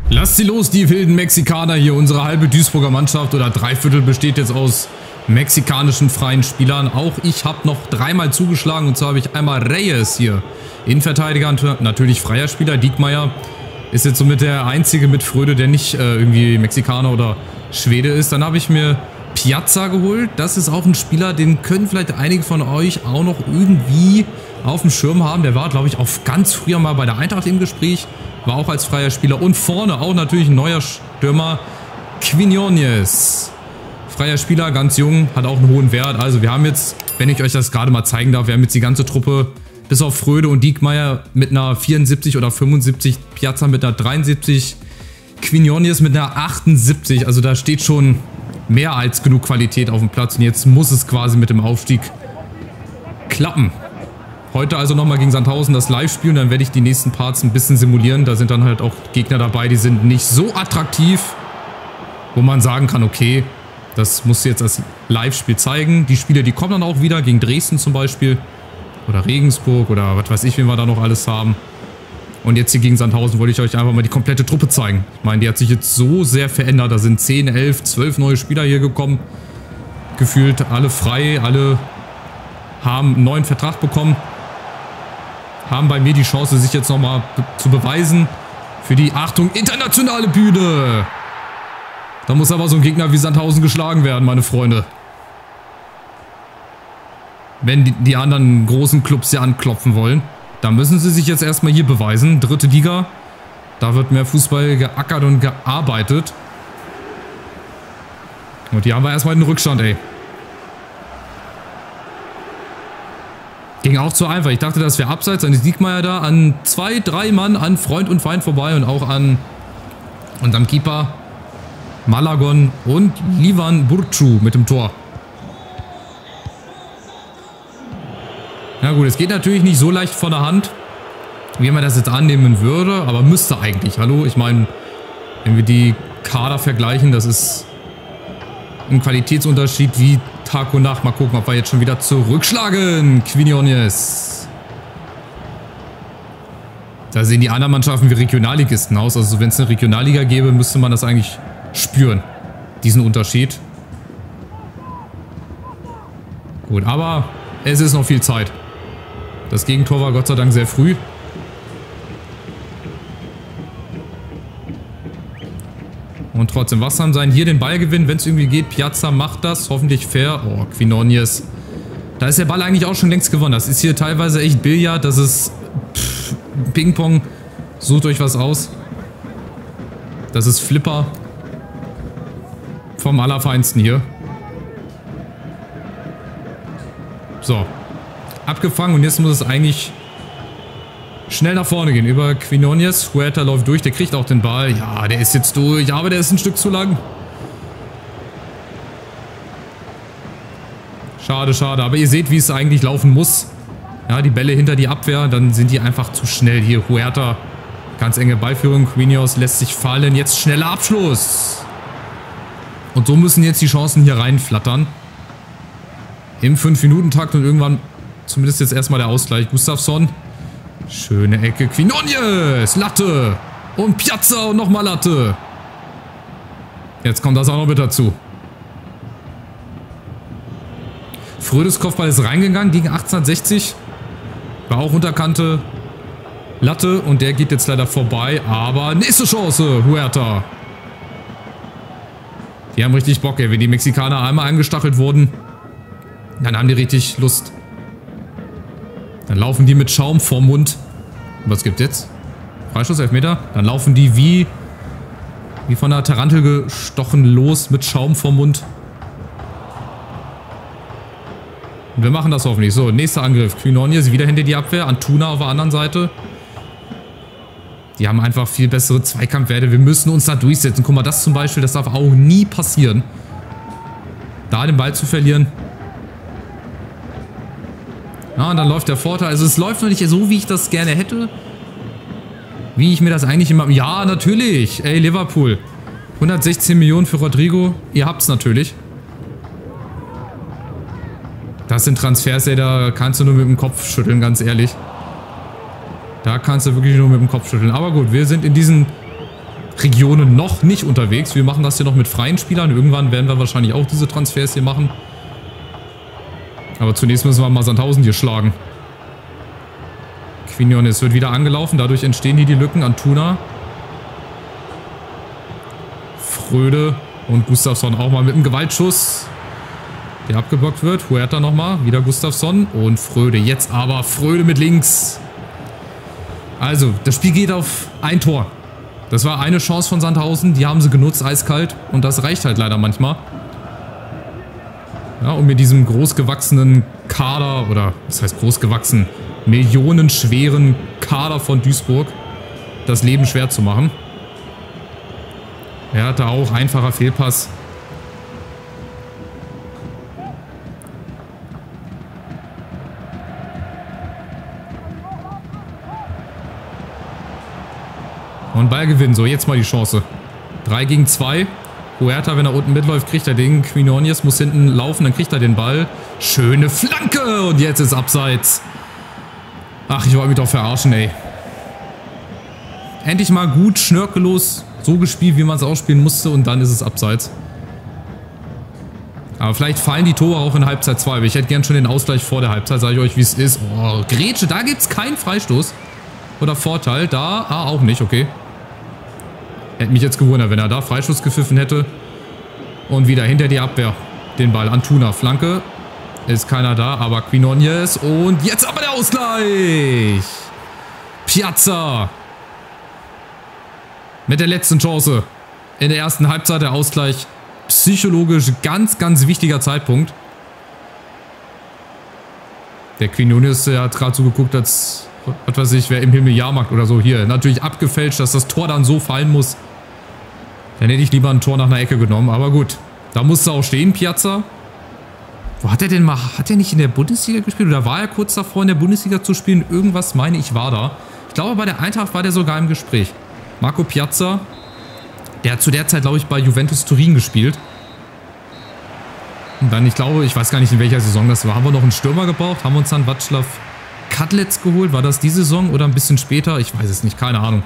Lasst sie los, die wilden Mexikaner hier. Unsere halbe Duisburger Mannschaft oder Dreiviertel besteht jetzt aus mexikanischen freien Spielern. Auch ich habe noch dreimal zugeschlagen. Und zwar habe ich einmal Reyes hier, Innenverteidiger, und natürlich freier Spieler. Diekmeyer ist jetzt somit der einzige mit Fröde, der nicht irgendwie Mexikaner oder Schwede ist. Dann habe ich mir Piazza geholt. Das ist auch ein Spieler, den können vielleicht einige von euch auch noch irgendwie auf dem Schirm haben. Der war, glaube ich, auch ganz früher mal bei der Eintracht im Gespräch. War auch als freier Spieler. Und vorne auch natürlich ein neuer Stürmer, Quiñones. Freier Spieler, ganz jung, hat auch einen hohen Wert. Also wir haben jetzt, wenn ich euch das gerade mal zeigen darf, wir haben jetzt die ganze Truppe, bis auf Fröde und Diekmeyer mit einer 74 oder 75, Piazza mit einer 73, Quiñones mit einer 78. Also da steht schon mehr als genug Qualität auf dem Platz. Und jetzt muss es quasi mit dem Aufstieg klappen. Heute also nochmal gegen Sandhausen das Live-Spiel und dann werde ich die nächsten Parts ein bisschen simulieren. Da sind dann halt auch Gegner dabei, die sind nicht so attraktiv, wo man sagen kann, okay, das muss jetzt das Live-Spiel zeigen. Die Spiele, die kommen dann auch wieder, gegen Dresden zum Beispiel oder Regensburg oder was weiß ich, wen wir da noch alles haben. Und jetzt hier gegen Sandhausen wollte ich euch einfach mal die komplette Truppe zeigen. Ich meine, die hat sich jetzt so sehr verändert. Da sind 10, 11, 12 neue Spieler hier gekommen. Gefühlt alle frei, alle haben einen neuen Vertrag bekommen. Haben bei mir die Chance, sich jetzt nochmal zu beweisen für die, Achtung, internationale Bühne. Da muss aber so ein Gegner wie Sandhausen geschlagen werden, meine Freunde. Wenn die anderen großen Clubs hier anklopfen wollen, dann müssen sie sich jetzt erstmal hier beweisen. Dritte Liga, da wird mehr Fußball geackert und gearbeitet. Und hier haben wir erstmal den Rückstand, ey. Ging auch zu einfach. Ich dachte, das wäre abseits. Dann ist Diekmeyer da an 2, 3 Mann an Freund und Feind vorbei und auch an unserem Keeper Malagon und Livan Burcu mit dem Tor. Na gut, es geht natürlich nicht so leicht von der Hand, wie man das jetzt annehmen würde, aber müsste eigentlich. Hallo, ich meine, wenn wir die Kader vergleichen, das ist ein Qualitätsunterschied wie Tag und Nacht. Mal gucken, ob wir jetzt schon wieder zurückschlagen. Quiñones. Da sehen die anderen Mannschaften wie Regionalligisten aus. Also wenn es eine Regionalliga gäbe, müsste man das eigentlich spüren. Diesen Unterschied. Gut, aber es ist noch viel Zeit. Das Gegentor war Gott sei Dank sehr früh. Und trotzdem wachsam sein. Hier den Ball gewinnen, wenn es irgendwie geht. Piazza macht das. Hoffentlich fair. Oh, Quiñones. Da ist der Ball eigentlich auch schon längst gewonnen. Das ist hier teilweise echt Billard. Das ist Ping-Pong. Sucht euch was aus. Das ist Flipper. Vom Allerfeinsten hier. So. Abgefangen. Und jetzt muss es eigentlich schnell nach vorne gehen. Über Quiñones. Huerta läuft durch. Der kriegt auch den Ball. Ja, der ist jetzt durch. Aber der ist ein Stück zu lang. Schade, schade. Aber ihr seht, wie es eigentlich laufen muss. Ja, die Bälle hinter die Abwehr. Dann sind die einfach zu schnell. Hier Huerta. Ganz enge Ballführung. Quiñones lässt sich fallen. Jetzt schneller Abschluss. Und so müssen jetzt die Chancen hier reinflattern. Im 5-Minuten-Takt und irgendwann zumindest jetzt erstmal der Ausgleich. Gustafsson. Schöne Ecke. Quiñones. Latte. Und Piazza und nochmal Latte. Jetzt kommt das auch noch mit dazu. Frödes Kopfball ist reingegangen gegen 1860. War auch Unterkante. Latte. Und der geht jetzt leider vorbei. Aber nächste Chance. Huerta. Die haben richtig Bock, ey. Wenn die Mexikaner einmal angestachelt wurden, dann haben die richtig Lust. Dann laufen die mit Schaum vorm Mund. Was gibt jetzt? Freistoß, Elfmeter. Dann laufen die wie von einer Tarantel gestochen los mit Schaum vorm Mund. Und wir machen das hoffentlich. So, nächster Angriff. Quiñones wieder hinter die Abwehr. Antuna auf der anderen Seite. Die haben einfach viel bessere Zweikampfwerte. Wir müssen uns da durchsetzen. Guck mal, das zum Beispiel, das darf auch nie passieren. Da den Ball zu verlieren. Ja, und dann läuft der Vorteil. Also es läuft noch nicht so, wie ich das gerne hätte. Wie ich mir das eigentlich immer... Ja, natürlich. Ey, Liverpool. 116 Millionen für Rodrigo. Ihr habt's natürlich. Das sind Transfers, ey, da kannst du nur mit dem Kopf schütteln, ganz ehrlich. Da kannst du wirklich nur mit dem Kopf schütteln. Aber gut, wir sind in diesen Regionen noch nicht unterwegs. Wir machen das hier noch mit freien Spielern. Irgendwann werden wir wahrscheinlich auch diese Transfers hier machen. Aber zunächst müssen wir mal Sandhausen hier schlagen. Quinones wird wieder angelaufen. Dadurch entstehen hier die Lücken. Antuna. Fröde und Gustafsson auch mal mit einem Gewaltschuss, der abgeblockt wird. Huerta nochmal. Wieder Gustafsson und Fröde. Jetzt aber Fröde mit links. Also, das Spiel geht auf ein Tor. Das war eine Chance von Sandhausen. Die haben sie genutzt, eiskalt. Und das reicht halt leider manchmal. Ja, um mit diesem großgewachsenen Kader, oder was heißt großgewachsen, millionenschweren Kader von Duisburg das Leben schwer zu machen. Er hatte auch einfacher Fehlpass. Und Ballgewinn. So, jetzt mal die Chance. 3 gegen 2. Huerta, wenn er unten mitläuft, kriegt er den. Quinones muss hinten laufen, dann kriegt er den Ball. Schöne Flanke. Und jetzt ist Abseits. Ach, ich wollte mich doch verarschen, ey. Endlich mal gut, schnörkellos, so gespielt, wie man es ausspielen musste. Und dann ist es Abseits. Aber vielleicht fallen die Tore auch in Halbzeit 2. Aber ich hätte gern schon den Ausgleich vor der Halbzeit. Sage ich euch, wie es ist. Oh, Grätsche, da gibt es keinen Freistoß. Oder Vorteil. Da, auch nicht, okay. Hätte mich jetzt gewundert, wenn er da Freistoß gepfiffen hätte. Und wieder hinter die Abwehr. Den Ball. Antuna. Flanke. Ist keiner da, aber Quinones. Und jetzt aber der Ausgleich. Piazza. Mit der letzten Chance. In der ersten Halbzeit der Ausgleich. Psychologisch ganz, ganz wichtiger Zeitpunkt. Der Quinones, der hat gerade so geguckt, als, was weiß ich, wer im Himmel Jahrmarkt oder so. Hier, natürlich abgefälscht, dass das Tor dann so fallen muss. Dann hätte ich lieber ein Tor nach einer Ecke genommen, aber gut. Da musste auch stehen, Piazza. Wo hat er denn mal, hat er nicht in der Bundesliga gespielt? Oder war er kurz davor, in der Bundesliga zu spielen? Irgendwas, meine ich, war da. Ich glaube, bei der Eintracht war der sogar im Gespräch. Marco Piazza, der hat zu der Zeit, glaube ich, bei Juventus Turin gespielt. Und dann, ich glaube, ich weiß gar nicht, in welcher Saison das war. Haben wir noch einen Stürmer gebraucht? Haben wir uns dann Václav Kadlec geholt? War das die Saison oder ein bisschen später? Ich weiß es nicht, keine Ahnung.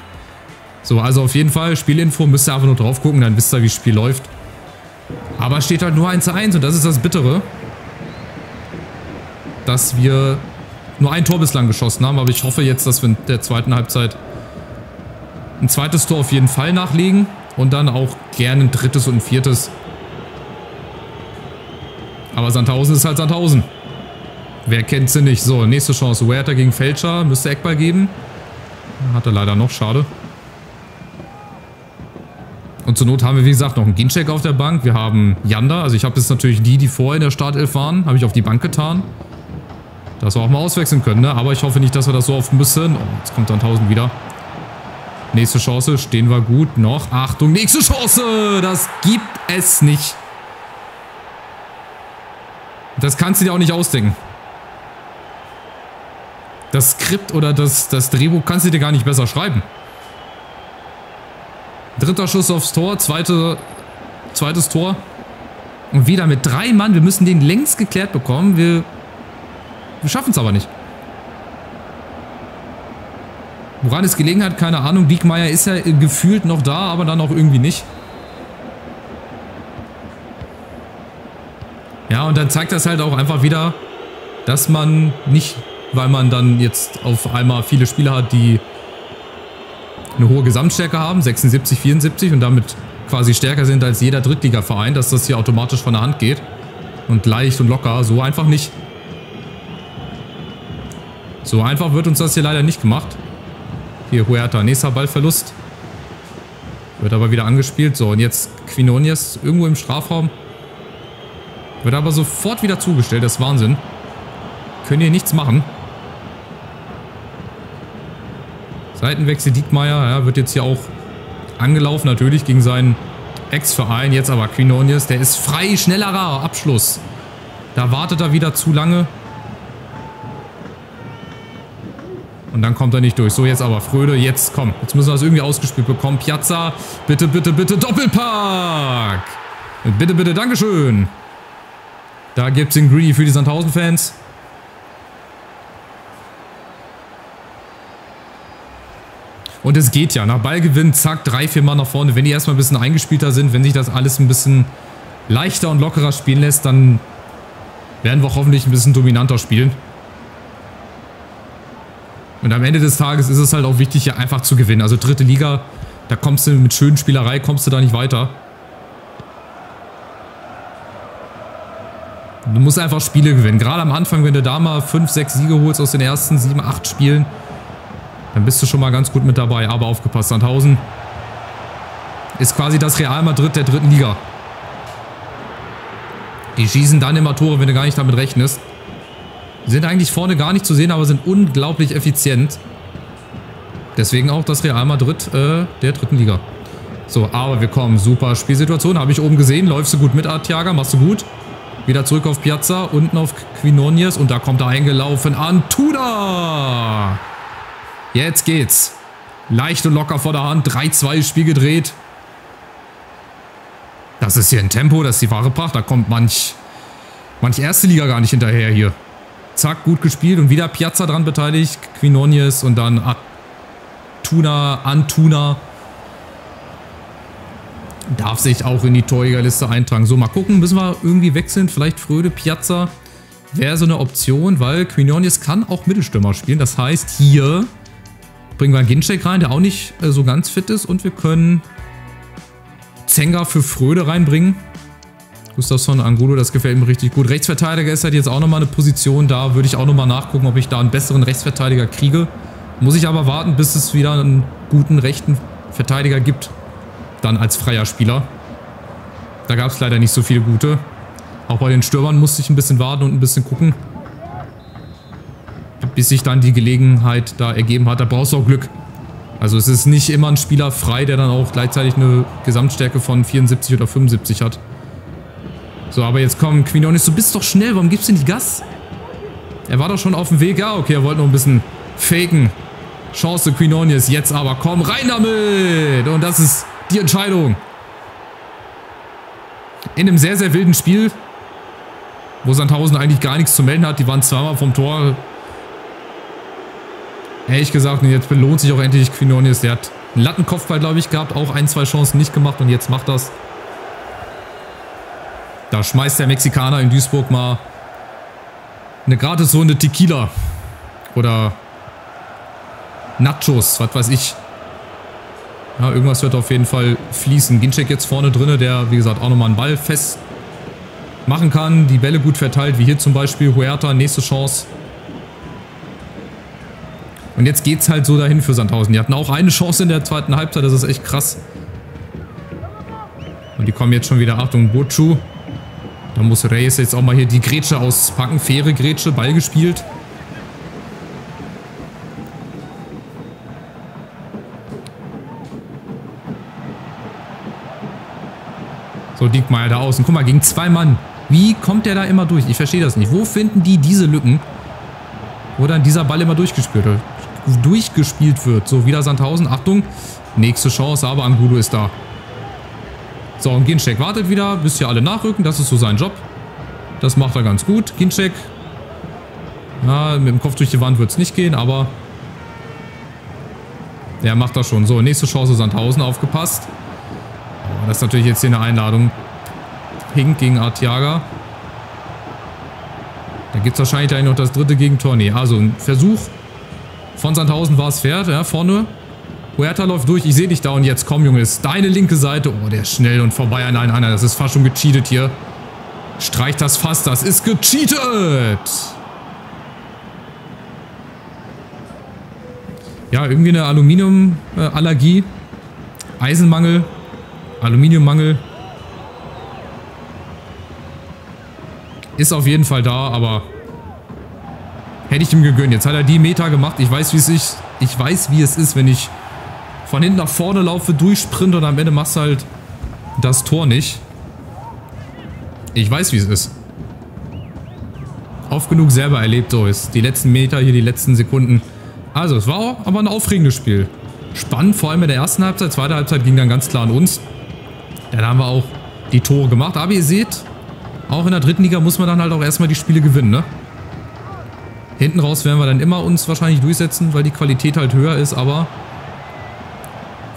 So, also auf jeden Fall, Spielinfo, müsst ihr einfach nur drauf gucken, dann wisst ihr, wie das Spiel läuft. Aber es steht halt nur 1:1 und das ist das Bittere. Dass wir nur ein Tor bislang geschossen haben, aber ich hoffe jetzt, dass wir in der zweiten Halbzeit ein zweites Tor auf jeden Fall nachlegen und dann auch gerne ein drittes und ein viertes. Aber Sandhausen ist halt Sandhausen. Wer kennt sie nicht? So, nächste Chance. Huerta gegen Fälscher. Müsste Eckball geben. Hat er leider noch. Schade. Und zur Not haben wir, wie gesagt, noch einen Ginczek auf der Bank. Wir haben Janda. Also ich habe jetzt natürlich die vorher in der Startelf waren, habe ich auf die Bank getan. Dass wir auch mal auswechseln können, ne? Aber ich hoffe nicht, dass wir das so oft müssen. Oh, jetzt kommt Sandhausen wieder. Nächste Chance. Stehen wir gut. Noch. Achtung, nächste Chance. Das gibt es nicht. Das kannst du dir auch nicht ausdenken. Das Skript oder das Drehbuch kannst du dir gar nicht besser schreiben. Dritter Schuss aufs Tor, zweites Tor. Und wieder mit 3 Mann. Wir müssen den längst geklärt bekommen. Wir schaffen es aber nicht. Woran es gelegen hat, keine Ahnung. Diekmeyer ist ja gefühlt noch da, aber dann auch irgendwie nicht. Ja, und dann zeigt das halt auch einfach wieder, dass man nicht, weil man dann jetzt auf einmal viele Spieler hat, die eine hohe Gesamtstärke haben, 76, 74 und damit quasi stärker sind als jeder Drittligaverein, dass das hier automatisch von der Hand geht. Und leicht und locker, so einfach nicht. So einfach wird uns das hier leider nicht gemacht. Hier Huerta, nächster Ballverlust. Wird aber wieder angespielt. So, und jetzt Quinones irgendwo im Strafraum. Wird aber sofort wieder zugestellt, das ist Wahnsinn. Können hier nichts machen. Seitenwechsel Diekmeyer, ja, wird jetzt hier auch angelaufen, natürlich gegen seinen Ex-Verein. Jetzt aber Quinones, der ist frei, schnellerer Abschluss. Da wartet er wieder zu lange. Und dann kommt er nicht durch. So, jetzt aber Fröde, jetzt komm. Jetzt müssen wir das irgendwie ausgespielt bekommen. Piazza, bitte, bitte, bitte, Doppelpack. Bitte, bitte, Dankeschön. Da gibt es den Greedy für die Sandhausen-Fans. Und es geht ja. Nach Ballgewinn, zack, 3, 4 Mann nach vorne. Wenn die erstmal ein bisschen eingespielter sind, wenn sich das alles ein bisschen leichter und lockerer spielen lässt, dann werden wir auch hoffentlich ein bisschen dominanter spielen. Und am Ende des Tages ist es halt auch wichtig, hier einfach zu gewinnen. Also dritte Liga, da kommst du mit schönen Spielerei, kommst du da nicht weiter. Du musst einfach Spiele gewinnen. Gerade am Anfang, wenn du da mal 5, 6 Siege holst aus den ersten 7, 8 Spielen, dann bist du schon mal ganz gut mit dabei. Aber aufgepasst, Sandhausen ist quasi das Real Madrid der dritten Liga. Die schießen dann immer Tore, wenn du gar nicht damit rechnest. Sind eigentlich vorne gar nicht zu sehen, aber sind unglaublich effizient. Deswegen auch das Real Madrid der dritten Liga. So, aber wir kommen. Super Spielsituation. Habe ich oben gesehen. Läufst du gut mit, Arteaga. Machst du gut. Wieder zurück auf Piazza. Unten auf Quinones. Und da kommt er eingelaufen. Antuna! Jetzt geht's. Leicht und locker vor der Hand. 3-2 Spiel gedreht. Das ist hier ein Tempo. Das ist die wahre Pracht. Da kommt manch erste Liga gar nicht hinterher hier. Zack, gut gespielt. Und wieder Piazza dran beteiligt. Quinones und dann Antuna. Darf sich auch in die Torjägerliste eintragen. So, mal gucken. Müssen wir irgendwie wechseln. Vielleicht Fröde, Piazza. Wäre so eine Option, weil Quinones kann auch Mittelstürmer spielen. Das heißt, hier bringen wir einen Ginczek rein, der auch nicht so ganz fit ist. Und wir können Zenga für Fröde reinbringen. Gustafsson, Angulo, das gefällt mir richtig gut. Rechtsverteidiger ist halt jetzt auch nochmal eine Position. Da würde ich auch nochmal nachgucken, ob ich da einen besseren Rechtsverteidiger kriege. Muss ich aber warten, bis es wieder einen guten rechten Verteidiger gibt. Dann als freier Spieler. Da gab es leider nicht so viele gute. Auch bei den Stürmern musste ich ein bisschen warten und ein bisschen gucken. Bis sich dann die Gelegenheit da ergeben hat. Da brauchst du auch Glück. Also es ist nicht immer ein Spieler frei, der dann auch gleichzeitig eine Gesamtstärke von 74 oder 75 hat. So, aber jetzt kommen Quinones. Du bist doch schnell. Warum gibst du nicht Gas? Er war doch schon auf dem Weg. Ja, okay, er wollte noch ein bisschen faken. Chance Quinones. Jetzt aber komm, rein damit. Und das ist die Entscheidung. In einem sehr, sehr wilden Spiel, wo Sandhausen eigentlich gar nichts zu melden hat. Die waren zweimal vom Tor. Ehrlich gesagt, jetzt belohnt sich auch endlich Quinones. Der hat einen Lattenkopfball, glaube ich, gehabt. Auch 1, 2 Chancen nicht gemacht und jetzt macht das. Da schmeißt der Mexikaner in Duisburg mal eine Gratisrunde Tequila. Oder Nachos, was weiß ich. Ja, irgendwas wird auf jeden Fall fließen. Ginczek jetzt vorne drin, der, wie gesagt, auch nochmal einen Ball fest machen kann. Die Bälle gut verteilt, wie hier zum Beispiel. Huerta, nächste Chance. Und jetzt geht's halt so dahin für Sandhausen. Die hatten auch eine Chance in der zweiten Halbzeit, das ist echt krass. Und die kommen jetzt schon wieder, Achtung, Bochu. Da muss Reyes jetzt auch mal hier die Grätsche auspacken. Faire Grätsche, Ball gespielt. So, Diekmeyer da außen. Guck mal, gegen 2 Mann. Wie kommt der da immer durch? Ich verstehe das nicht. Wo finden die diese Lücken, wo dann dieser Ball immer durchgespielt wird? So, wieder Sandhausen. Achtung. Nächste Chance, aber Angulo ist da. So, und Ginczek wartet wieder, bis hier alle nachrücken. Das ist so sein Job. Das macht er ganz gut. Ginczek. Ja, mit dem Kopf durch die Wand wird es nicht gehen, aber der macht das schon. So, nächste Chance Sandhausen, aufgepasst. Oh, das ist natürlich jetzt hier eine Einladung. Hink gegen Arteaga. Da gibt es wahrscheinlich gleich noch das dritte Gegentor. Nee, also ein Versuch von Sandhausen war es fair. Ja, vorne. Huerta läuft durch. Ich sehe dich da und jetzt komm, Junge. Ist deine linke Seite. Oh, der ist schnell und vorbei an einer. Das ist fast schon gecheatet hier. Streicht das fast. Das ist gecheatet. Ja, irgendwie eine Aluminiumallergie. Eisenmangel. Aluminiummangel. Ist auf jeden Fall da, aber hätte ich ihm gegönnt. Jetzt hat er die Meter gemacht. Ich weiß, wie es ist, wenn ich von hinten nach vorne laufe, durchsprinte und am Ende machst du halt das Tor nicht. Ich weiß, wie es ist. Oft genug selber erlebt, so ist. Die letzten Meter hier, die letzten Sekunden. Also, es war auch aber ein aufregendes Spiel. Spannend, vor allem in der ersten Halbzeit. Zweite Halbzeit ging dann ganz klar an uns. Dann haben wir auch die Tore gemacht. Aber ihr seht, auch in der dritten Liga muss man dann halt auch erstmal die Spiele gewinnen, ne? Hinten raus werden wir dann immer uns wahrscheinlich durchsetzen, weil die Qualität halt höher ist, aber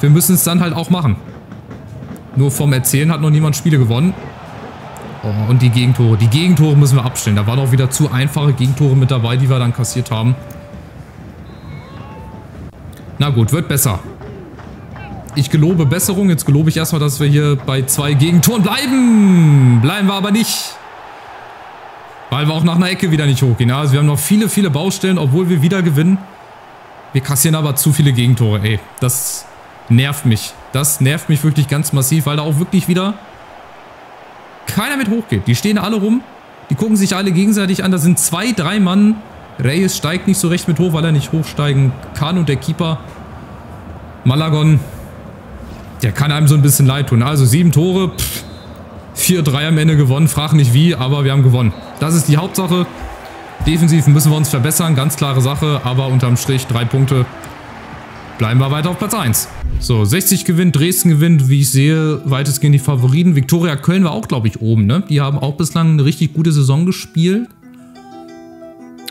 wir müssen es dann halt auch machen. Nur vom Erzählen hat noch niemand Spiele gewonnen. Oh, und die Gegentore. Die Gegentore müssen wir abstellen. Da waren auch wieder zu einfache Gegentore mit dabei, die wir dann kassiert haben. Na gut, wird besser. Ich gelobe Besserung. Jetzt gelobe ich erstmal, dass wir hier bei 2 Gegentoren bleiben. Bleiben wir aber nicht. Weil wir auch nach einer Ecke wieder nicht hochgehen. Also wir haben noch viele, viele Baustellen, obwohl wir wieder gewinnen. Wir kassieren aber zu viele Gegentore. Ey, das nervt mich. Das nervt mich wirklich ganz massiv, weil da auch wirklich wieder keiner mit hochgeht. Die stehen alle rum. Die gucken sich alle gegenseitig an. Da sind 2, 3 Mann. Reyes steigt nicht so recht mit hoch, weil er nicht hochsteigen kann. Und der Keeper Malagon, der kann einem so ein bisschen leid tun. Also 7 Tore, 4-3 am Ende gewonnen. Frag nicht wie, aber wir haben gewonnen. Das ist die Hauptsache. Defensiv müssen wir uns verbessern, ganz klare Sache. Aber unterm Strich 3 Punkte. Bleiben wir weiter auf Platz 1. So, 60 gewinnt, Dresden gewinnt, wie ich sehe, weitestgehend die Favoriten. Viktoria Köln war auch, glaube ich, oben, ne? Die haben auch bislang eine richtig gute Saison gespielt.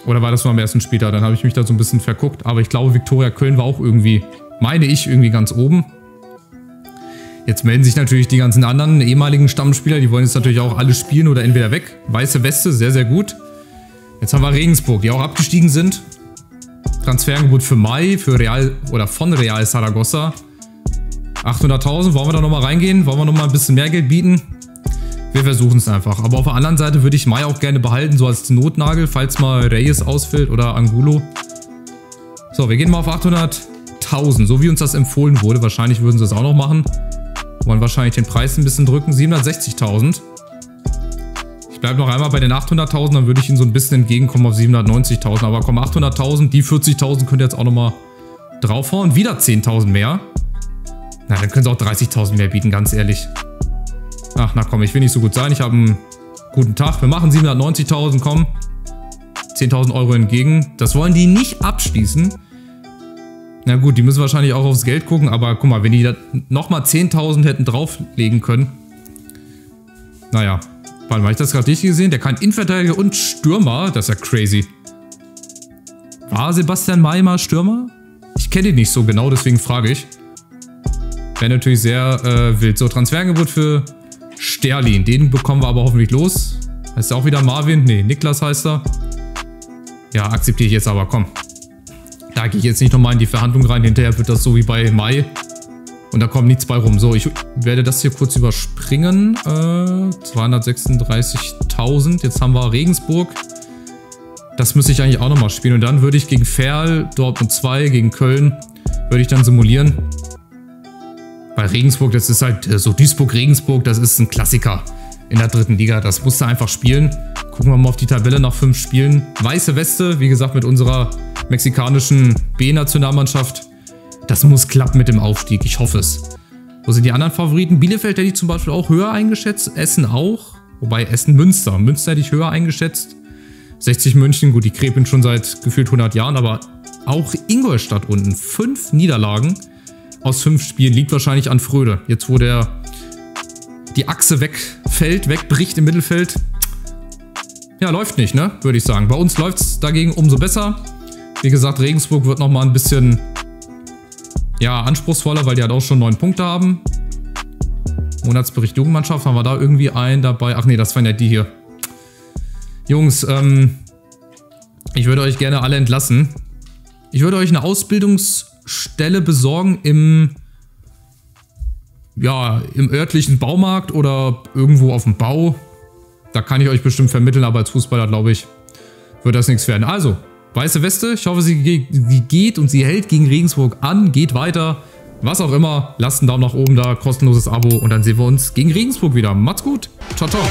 Oder war das nur am ersten Spieltag? Dann habe ich mich da so ein bisschen verguckt. Aber ich glaube, Viktoria Köln war auch irgendwie, meine ich, irgendwie ganz oben. Jetzt melden sich natürlich die ganzen anderen ehemaligen Stammspieler. Die wollen jetzt natürlich auch alle spielen oder entweder weg. Weiße Weste, sehr, sehr gut. Jetzt haben wir Regensburg, die auch abgestiegen sind. Transferangebot für Mai, für Real oder von Real Saragossa. 800.000, wollen wir da nochmal reingehen? Wollen wir nochmal ein bisschen mehr Geld bieten? Wir versuchen es einfach. Aber auf der anderen Seite würde ich Mai auch gerne behalten, so als Notnagel, falls mal Reyes ausfällt oder Angulo. So, wir gehen mal auf 800.000, so wie uns das empfohlen wurde. Wahrscheinlich würden sie es auch noch machen. Wollen wahrscheinlich den Preis ein bisschen drücken. 760.000. Ich bleibe noch einmal bei den 800.000, dann würde ich ihnen so ein bisschen entgegenkommen auf 790.000. Aber komm, 800.000, die 40.000 könnt ihr jetzt auch nochmal draufhauen. Wieder 10.000 mehr. Na, dann können sie auch 30.000 mehr bieten, ganz ehrlich. Ach, na komm, ich will nicht so gut sein. Ich habe einen guten Tag. Wir machen 790.000, komm. 10.000 Euro entgegen. Das wollen die nicht abschließen. Na gut, die müssen wahrscheinlich auch aufs Geld gucken. Aber guck mal, wenn die da nochmal 10.000 hätten drauflegen können. Naja. Warte mal, habe ich das gerade richtig gesehen? Der kann Innenverteidiger und Stürmer. Das ist ja crazy. War Sebastian May mal Stürmer? Ich kenne ihn nicht so genau, deswegen frage ich. Wäre natürlich sehr wild. So, Transferangebot für Sterlin. Den bekommen wir aber hoffentlich los. Heißt er auch wieder Marvin? Ne, Niklas heißt er. Ja, akzeptiere ich jetzt aber, komm. Da gehe ich jetzt nicht nochmal in die Verhandlung rein. Hinterher wird das so wie bei Mai. Und da kommt nichts bei rum. So, ich werde das hier kurz überspringen. 236.000. Jetzt haben wir Regensburg. Das müsste ich eigentlich auch nochmal spielen. Und dann würde ich gegen Ferl, Dortmund 2, gegen Köln, würde ich dann simulieren. Bei Regensburg, das ist halt so Duisburg-Regensburg, das ist ein Klassiker in der 3. Liga. Das musst du einfach spielen. Gucken wir mal auf die Tabelle nach 5 Spielen. Weiße Weste, wie gesagt, mit unserer mexikanischen B-Nationalmannschaft. Das muss klappen mit dem Aufstieg, ich hoffe es. Wo sind die anderen Favoriten? Bielefeld hätte ich zum Beispiel auch höher eingeschätzt, Essen auch. Wobei Essen, Münster. Münster hätte ich höher eingeschätzt. 60 München, gut, die krepen schon seit gefühlt 100 Jahren, aber auch Ingolstadt unten. 5 Niederlagen aus 5 Spielen, liegt wahrscheinlich an Fröde. Jetzt, wo die Achse wegfällt, wegbricht im Mittelfeld. Ja, läuft nicht, ne? Würde ich sagen. Bei uns läuft es dagegen umso besser. Wie gesagt, Regensburg wird nochmal ein bisschen, ja, anspruchsvoller, weil die halt auch schon 9 Punkte haben. Monatsbericht Jugendmannschaft, haben wir da irgendwie einen dabei? Ach nee, das waren ja die hier. Jungs, ich würde euch gerne alle entlassen. Ich würde euch eine Ausbildungsstelle besorgen im örtlichen Baumarkt oder irgendwo auf dem Bau. Da kann ich euch bestimmt vermitteln, aber als Fußballer, glaube ich, wird das nichts werden. Also, weiße Weste, ich hoffe, sie geht und sie hält gegen Regensburg an, geht weiter. Was auch immer, lasst einen Daumen nach oben da, kostenloses Abo und dann sehen wir uns gegen Regensburg wieder. Macht's gut, ciao, ciao.